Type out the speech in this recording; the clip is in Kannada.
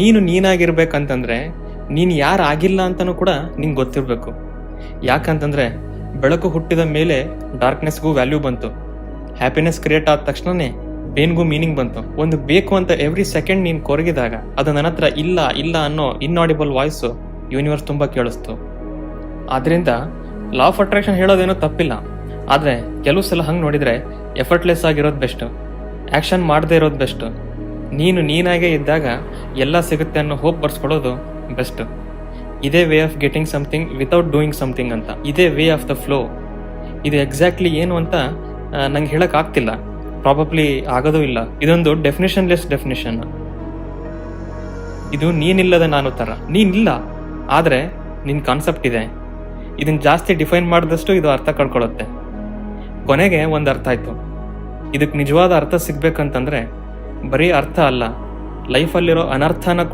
ನೀನು ನೀನಾಗಿರ್ಬೇಕಂತಂದ್ರೆ ನೀನು ಯಾರು ಆಗಿಲ್ಲ ಅಂತಲೂ ಕೂಡ ನಿಂಗೆ ಗೊತ್ತಿರಬೇಕು. ಯಾಕಂತಂದ್ರೆ ಬೆಳಕು ಹುಟ್ಟಿದ ಮೇಲೆ ಡಾರ್ಕ್ನೆಸ್ಗೂ ವ್ಯಾಲ್ಯೂ ಬಂತು. ಹ್ಯಾಪಿನೆಸ್ ಕ್ರಿಯೇಟ್ ಆದ ತಕ್ಷಣನೇ ಪೇನ್ಗೂ ಮೀನಿಂಗ್ ಬಂತು. ಒಂದು ಬೇಕು ಅಂತ ಎವ್ರಿ ಸೆಕೆಂಡ್ ನೀನು ಕೊರಗಿದಾಗ ಅದು ನನ್ನ ಹತ್ರ ಇಲ್ಲ ಇಲ್ಲ ಅನ್ನೋ ಇನ್ಆಡಿಬಲ್ ವಾಯ್ಸು ಯೂನಿವರ್ಸ್ ತುಂಬ ಕೇಳಿಸ್ತು. ಆದ್ರಿಂದ ಲಾ ಆಫ್ ಅಟ್ರಾಕ್ಷನ್ ಹೇಳೋದೇನೋ ತಪ್ಪಿಲ್ಲ, ಆದರೆ ಕೆಲವು ಸಲ ಹಂಗೆ ನೋಡಿದರೆ ಎಫರ್ಟ್ಲೆಸ್ ಆಗಿರೋದು ಬೆಸ್ಟ್, ಆ್ಯಕ್ಷನ್ ಮಾಡದೇ ಇರೋದು ಬೆಸ್ಟ್. ನೀನು ನೀನಾಗೇ ಇದ್ದಾಗ ಎಲ್ಲ ಸಿಗುತ್ತೆ ಅನ್ನೋ ಹೋಪ್ ಬರ್ಸ್ಕೊಳ್ಳೋದು ಬೆಸ್ಟ್. ಇದೇ way of getting something without doing something ಅಂತ, ಇದೇ ವೇ ಆಫ್ ದ ಫ್ಲೋ. ಇದು ಎಕ್ಸಾಕ್ಟ್ಲಿ ಏನು ಅಂತ ನಂಗೆ ಹೇಳೋಕ್ಕಾಗ್ತಿಲ್ಲ, ಪ್ರಾಬಬ್ಲಿ ಆಗೋದೂ ಇಲ್ಲ. ಇದೊಂದು ಡೆಫಿನೇಷನ್ಲೆಸ್ ಡೆಫಿನೇಷನ್. ಇದು ನೀನಿಲ್ಲದ ನಾನು ಥರ. ನೀನಿಲ್ಲ, ಆದರೆ ನಿನ್ನ ಕಾನ್ಸೆಪ್ಟ್ ಇದೆ. ಇದನ್ನು ಜಾಸ್ತಿ ಡಿಫೈನ್ ಮಾಡಿದಷ್ಟು ಇದು ಅರ್ಥ ಕಳ್ಕೊಳ್ಳುತ್ತೆ. ಕೊನೆಗೆ ಒಂದು ಅರ್ಥ ಆಯಿತು. ಇದಕ್ಕೆ ನಿಜವಾದ ಅರ್ಥ ಸಿಗ್ಬೇಕಂತಂದ್ರೆ ಬರೀ ಅರ್ಥ ಅಲ್ಲ, ಲೈಫಲ್ಲಿರೋ ಅನರ್ಥನ ಕೂಡ